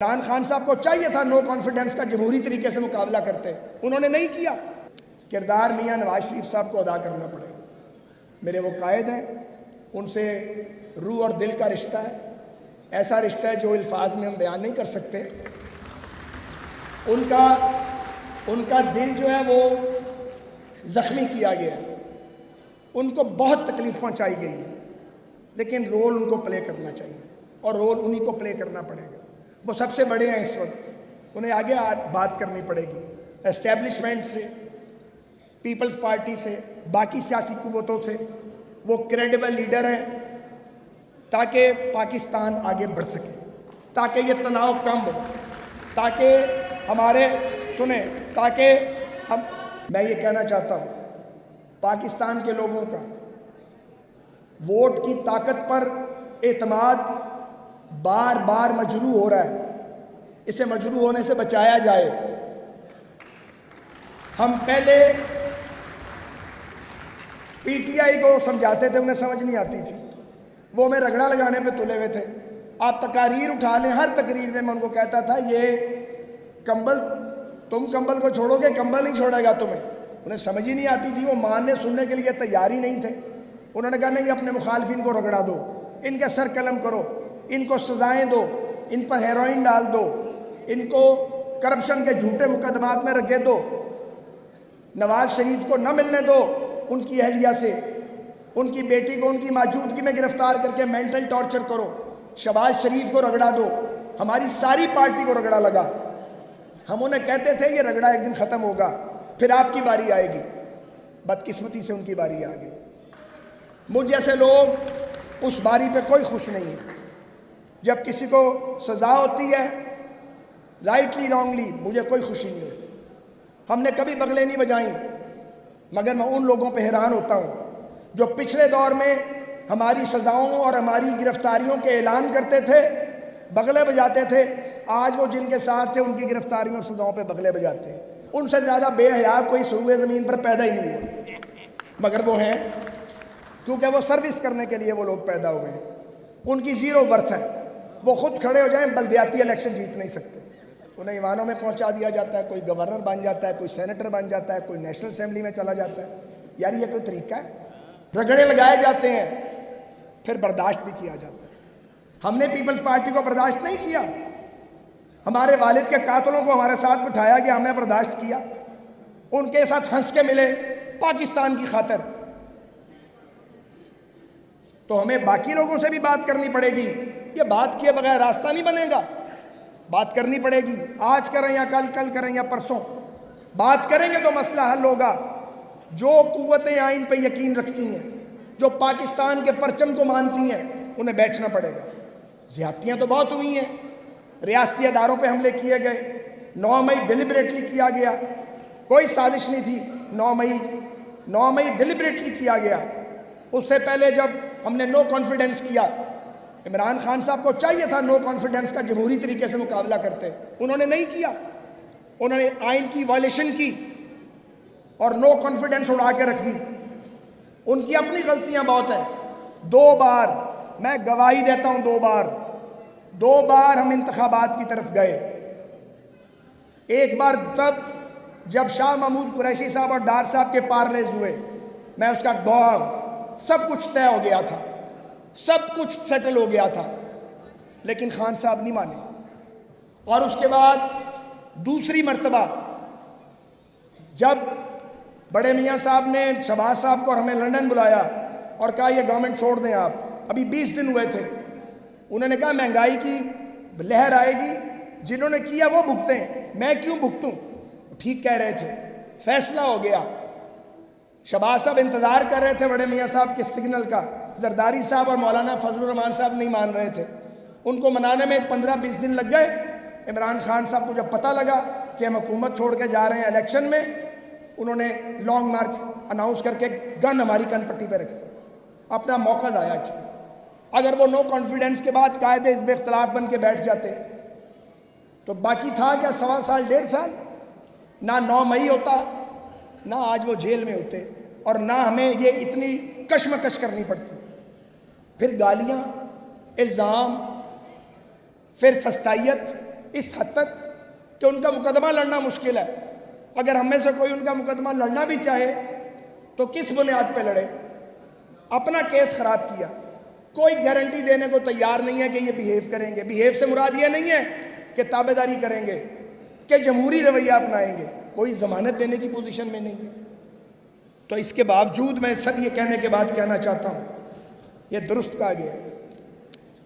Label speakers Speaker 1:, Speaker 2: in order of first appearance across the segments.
Speaker 1: عمران خان صاحب کو چاہیے تھا نو کانفیڈنس کا جمہوری طریقے سے مقابلہ کرتے، انہوں نے نہیں کیا۔ کردار میاں نواز شریف صاحب کو ادا کرنا پڑے گا۔ میرے وہ قائد ہیں، ان سے روح اور دل کا رشتہ ہے، ایسا رشتہ ہے جو الفاظ میں ہم بیان نہیں کر سکتے۔ ان کا دل جو ہے وہ زخمی کیا گیا ہے، ان کو بہت تکلیف پہنچائی گئی ہے، لیکن رول ان کو پلے کرنا چاہیے اور رول انہی کو پلے کرنا پڑے گا۔ وہ سب سے بڑے ہیں اس وقت، انہیں آگے بات کرنی پڑے گی، اسٹیبلشمنٹ سے، پیپلز پارٹی سے، باقی سیاسی قوتوں سے۔ وہ کریڈیبل لیڈر ہیں تاکہ پاکستان آگے بڑھ سکے، تاکہ یہ تناؤ کم ہو، تاکہ میں یہ کہنا چاہتا ہوں، پاکستان کے لوگوں کا ووٹ کی طاقت پر اعتماد بار بار مجروح ہو رہا ہے، اسے مجروح ہونے سے بچایا جائے۔ ہم پہلے پی ٹی آئی کو سمجھاتے تھے، انہیں سمجھ نہیں آتی تھی، وہ ہمیں رگڑا لگانے پہ تلے ہوئے تھے۔ آپ تقاریر اٹھا لیں، ہر تقریر میں ان کو کہتا تھا یہ کمبل، تم کمبل کو چھوڑو گے، کمبل نہیں چھوڑے گا تمہیں۔ انہیں سمجھ ہی نہیں آتی تھی، وہ ماننے سننے کے لیے تیار ہی نہیں تھے۔ انہوں نے کہا نہیں، اپنے مخالفین کو رگڑا دو، ان کے سر قلم کرو، ان کو سزائیں دو، ان پر ہیروئن ڈال دو، ان کو کرپشن کے جھوٹے مقدمات میں رکھے دو، نواز شریف کو نہ ملنے دو ان کی اہلیہ سے، ان کی بیٹی کو ان کی موجودگی میں گرفتار کر کے مینٹل ٹارچر کرو، شہباز شریف کو رگڑا دو، ہماری ساری پارٹی کو رگڑا لگا۔ ہم انہیں کہتے تھے یہ رگڑا ایک دن ختم ہوگا، پھر آپ کی باری آئے گی۔ بدقسمتی سے ان کی باری آ گئی۔ مجھ جیسے لوگ اس باری پہ کوئی خوش نہیں ہے۔ جب کسی کو سزا ہوتی ہے رائٹلی رانگلی، مجھے کوئی خوشی نہیں ہوتی۔ ہم نے کبھی بغلیں نہیں بجائیں، مگر میں ان لوگوں پہ حیران ہوتا ہوں جو پچھلے دور میں ہماری سزاؤں اور ہماری گرفتاریوں کے اعلان کرتے تھے، بغلے بجاتے تھے۔ آج وہ جن کے ساتھ تھے ان کی گرفتاریوں اور سزاؤں پہ بغلے بجاتے ہیں۔ ان سے زیادہ بے حیا کوئی سروے زمین پر پیدا ہی نہیں ہوا، مگر وہ ہیں، کیونکہ وہ سروس کرنے کے لیے وہ لوگ پیدا ہوئے ہیں۔ ان کی زیرو برتھ ہے، وہ خود کھڑے ہو جائیں بلدیاتی الیکشن جیت نہیں سکتے۔ انہیں ایوانوں میں پہنچا دیا جاتا ہے، کوئی گورنر بن جاتا ہے، کوئی سینیٹر بن جاتا ہے، کوئی نیشنل اسمبلی میں چلا جاتا ہے۔ یار یہ کوئی طریقہ ہے؟ رگڑے لگائے جاتے ہیں، پھر برداشت بھی کیا جاتا ہے۔ ہم نے پیپلز پارٹی کو برداشت نہیں کیا، ہمارے والد کے قاتلوں کو ہمارے ساتھ بٹھایا گیا، ہم نے برداشت کیا، ان کے ساتھ ہنس کے ملے پاکستان کی خاطر۔ تو ہمیں باقی لوگوں سے بھی بات کرنی پڑے گی، یہ بات کیے بغیر راستہ نہیں بنے گا، بات کرنی پڑے گی۔ آج کریں یا کل کریں یا پرسوں، بات کریں گے تو مسئلہ حل ہوگا۔ جو قوتیں آئین پہ یقین رکھتی ہیں، جو پاکستان کے پرچم کو مانتی ہیں، انہیں بیٹھنا پڑے گا۔ زیادتیاں تو بہت ہوئی ہیں، ریاستی اداروں پہ حملے کیے گئے، 9 مئی ڈیلیبریٹلی کیا گیا، کوئی سازش نہیں تھی۔ 9 مئی ڈیلیبریٹلی کیا گیا۔ اس سے پہلے جب ہم نے نو کانفیڈنس کیا، عمران خان صاحب کو چاہیے تھا نو کانفیڈنس کا جمہوری طریقے سے مقابلہ کرتے، انہوں نے نہیں کیا۔ انہوں نے آئین کی وائلیشن کی اور نو کانفیڈنس اڑا کے رکھ دی۔ ان کی اپنی غلطیاں بہت ہیں۔ 2 بار میں گواہی دیتا ہوں، 2 بار ہم انتخابات کی طرف گئے۔ ایک بار تب جب شاہ محمود قریشی صاحب اور ڈار صاحب کے پارلیز ہوئے، میں اس کا گواہ ہوں۔ سب کچھ طے ہو گیا تھا، سب کچھ سیٹل ہو گیا تھا، لیکن خان صاحب نہیں مانے۔ اور اس کے بعد دوسری مرتبہ جب بڑے میاں صاحب نے شہباز صاحب کو اور ہمیں لندن بلایا اور کہا یہ گورنمنٹ چھوڑ دیں آپ، ابھی 20 دن ہوئے تھے، انہوں نے کہا مہنگائی کی لہر آئے گی، جنہوں نے کیا وہ بھگتیں، میں کیوں بھگتوں؟ ٹھیک کہہ رہے تھے۔ فیصلہ ہو گیا۔ شہباز صاحب انتظار کر رہے تھے بڑے میاں صاحب کے سگنل کا، زرداری صاحب اور مولانا فضل الرحمان صاحب نہیں مان رہے تھے، ان کو منانے میں 15-20 دن لگ گئے۔ عمران خان صاحب کو جب پتہ لگا کہ ہم حکومت چھوڑ کے جا رہے ہیں الیکشن میں، انہوں نے لانگ مارچ اناؤنس کر کے گن ہماری کن پٹی پہ رکھ دی، اپنا موقع ضائع کیا۔ اگر وہ نو کانفیڈنس کے بعد قائد حزب اختلاف بن کے بیٹھ جاتے تو باقی تھا کیا 1.25 سال 1.5 سال؟ نہ 9 مئی ہوتا، نہ آج وہ جیل میں ہوتے، اور نہ ہمیں یہ اتنی کشمکش کرنی پڑتی۔ پھر گالیاں، الزام، پھر فسطائیت، اس حد تک کہ ان کا مقدمہ لڑنا مشکل ہے. اگر ہم میں سے کوئی ان کا مقدمہ لڑنا بھی چاہے تو کس بنیاد پہ لڑے؟ اپنا کیس خراب کیا. کوئی گارنٹی دینے کو تیار نہیں ہے کہ یہ بیہیو کریں گے. بیہیو سے مراد یہ نہیں ہے کہ تابع داری کریں گے، کہ جمہوری رویہ اپنائیں گے. کوئی ضمانت دینے کی پوزیشن میں نہیں ہے. تو اس کے باوجود میں سب یہ کہنے کے بعد کہنا چاہتا ہوں، یہ درست کہا گیا ہے،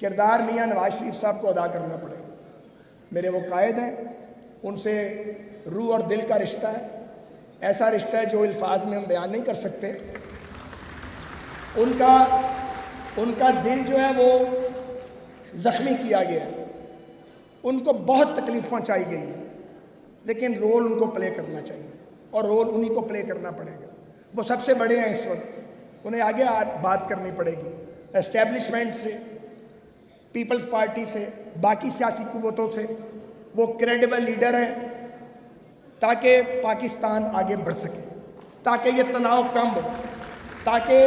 Speaker 1: کردار میاں نواز شریف صاحب کو ادا کرنا پڑے گا. میرے وہ قائد ہیں، ان سے روح اور دل کا رشتہ ہے. ایسا رشتہ ہے جو الفاظ میں ہم بیان نہیں کر سکتے. ان کا دل جو ہے وہ زخمی کیا گیا ہے. ان کو بہت تکلیف پہنچائی گئی ہے، لیکن رول ان کو پلے کرنا چاہیے، اور رول انہی کو پلے کرنا پڑے گا. وہ سب سے بڑے ہیں اس وقت، انہیں آگے بات کرنی پڑے گی اسٹیبلشمنٹ سے، پیپلز پارٹی سے، باقی سیاسی قوتوں سے. وہ کریڈیبل لیڈر ہیں تاکہ پاکستان آگے بڑھ سکے، تاکہ یہ تناؤ کم ہو، تاکہ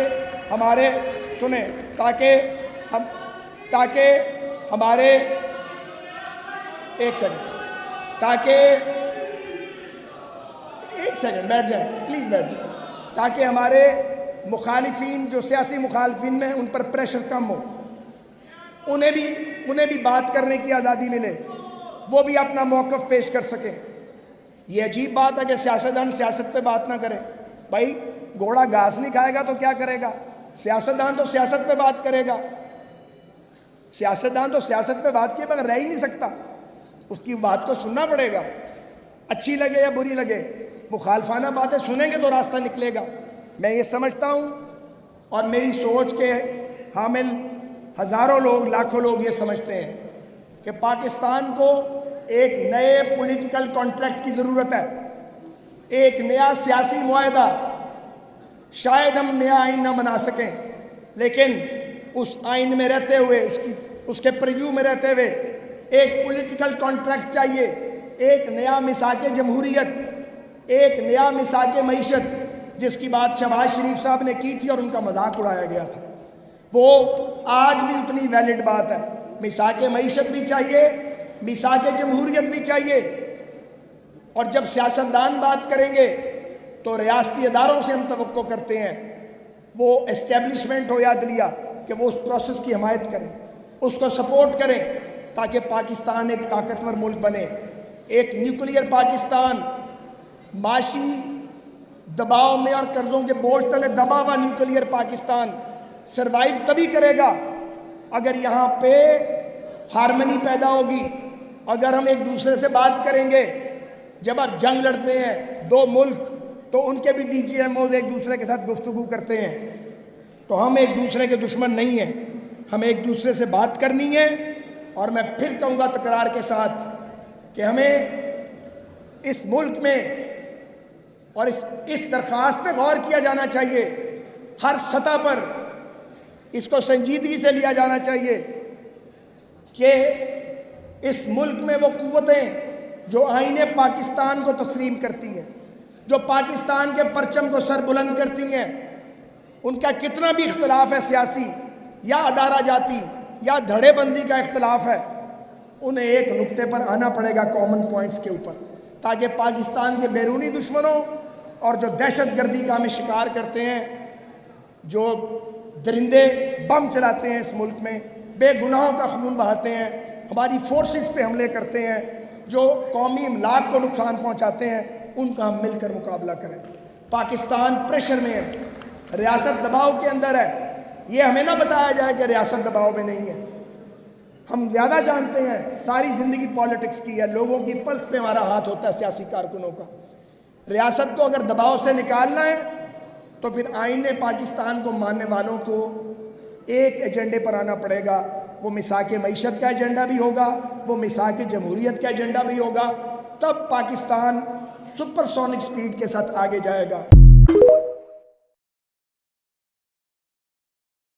Speaker 1: ہمارے ایک سیکنڈ بیٹھ جائیں پلیز، بیٹھ جائیں، تاکہ ہمارے مخالفین جو سیاسی مخالفین میں ان پر پریشر کم ہو، انہیں بھی بات کرنے کی آزادی ملے، وہ بھی اپنا موقف پیش کر سکیں. یہ عجیب بات ہے کہ سیاستدان سیاست پہ بات نہ کرے. بھائی گھوڑا گھاس نہیں کھائے گا تو کیا کرے گا؟ سیاستدان تو سیاست پہ بات کرے گا. سیاستدان تو سیاست پہ بات کیے بغیر رہ ہی نہیں سکتا. اس کی بات کو سننا پڑے گا، اچھی لگے یا بری لگے. مخالفانہ باتیں سنیں گے تو راستہ نکلے گا. میں یہ سمجھتا ہوں، اور میری سوچ کے حامل ہزاروں لوگ، لاکھوں لوگ یہ سمجھتے ہیں کہ پاکستان کو ایک نئے پولیٹیکل کانٹریکٹ کی ضرورت ہے، ایک نیا سیاسی معاہدہ. شاید ہم نیا آئین نہ بنا سکیں، لیکن اس آئین میں رہتے ہوئے، اس کے پریویو میں رہتے ہوئے ایک پولیٹیکل کانٹریکٹ چاہیے. ایک نیا میثاق جمہوریت، ایک نیا میثاق معیشت، جس کی بات شہباز شریف صاحب نے کی تھی اور ان کا مذاق اڑایا گیا تھا. وہ آج بھی اتنی ویلڈ بات ہے. میثاق معیشت بھی چاہیے، میثاق جمہوریت بھی چاہیے. اور جب سیاستدان بات کریں گے تو ریاستی اداروں سے ہم توقع کرتے ہیں، وہ اسٹیبلشمنٹ ہو یا عدلیہ، کہ وہ اس پروسیس کی حمایت کریں، اس کو سپورٹ کریں، تاکہ پاکستان ایک طاقتور ملک بنے. ایک نیوکلیئر پاکستان، معاشی دباؤ میں اور قرضوں کے بوجھ تلے دبا ہوا نیوکلیئر پاکستان سروائیو تبھی کرے گا اگر یہاں پہ ہارمنی پیدا ہوگی، اگر ہم ایک دوسرے سے بات کریں گے. جب آپ جنگ لڑتے ہیں دو ملک تو ان کے بھی ڈی جی ایم اوز ایک دوسرے کے ساتھ گفتگو کرتے ہیں. تو ہم ایک دوسرے کے دشمن نہیں ہیں، ہم ایک دوسرے سے بات کرنی ہے. اور میں پھر کہوں گا تکرار کے ساتھ کہ ہمیں اس ملک میں اور اس درخواست پہ غور کیا جانا چاہیے، ہر سطح پر اس کو سنجیدگی سے لیا جانا چاہیے کہ اس ملک میں وہ قوتیں جو آئین پاکستان کو تسلیم کرتی ہیں، جو پاکستان کے پرچم کو سر بلند کرتی ہیں، ان کا کتنا بھی اختلاف ہے، سیاسی یا ادارہ جاتی یا دھڑے بندی کا اختلاف ہے، انہیں ایک نقطے پر آنا پڑے گا، کامن پوائنٹس کے اوپر، تاکہ پاکستان کے بیرونی دشمنوں اور جو دہشت گردی کا ہمیں شکار کرتے ہیں، جو درندے بم چلاتے ہیں اس ملک میں، بے گناہوں کا خون بہاتے ہیں، ہماری فورسز پہ حملے کرتے ہیں، جو قومی املاک کو نقصان پہنچاتے ہیں، ان کا ہم مل کر مقابلہ کریں. پاکستان پریشر میں ہے، ریاست دباؤ کے اندر ہے. یہ ہمیں نہ بتایا جائے کہ ریاست دباؤ میں نہیں ہے. ہم زیادہ جانتے ہیں، ساری زندگی پالیٹکس کی ہے، لوگوں کی پلس پہ ہمارا ہاتھ ہوتا ہے، سیاسی کارکنوں کا. ریاست کو اگر دباؤ سے نکالنا ہے تو پھر آئین پاکستان کو ماننے والوں کو ایک ایجنڈے پر آنا پڑے گا. وہ میثاق معیشت کا ایجنڈا بھی ہوگا، وہ میثاق جمہوریت کا ایجنڈا بھی ہوگا. تب پاکستان سپر سونک سپیڈ کے ساتھ آگے جائے گا.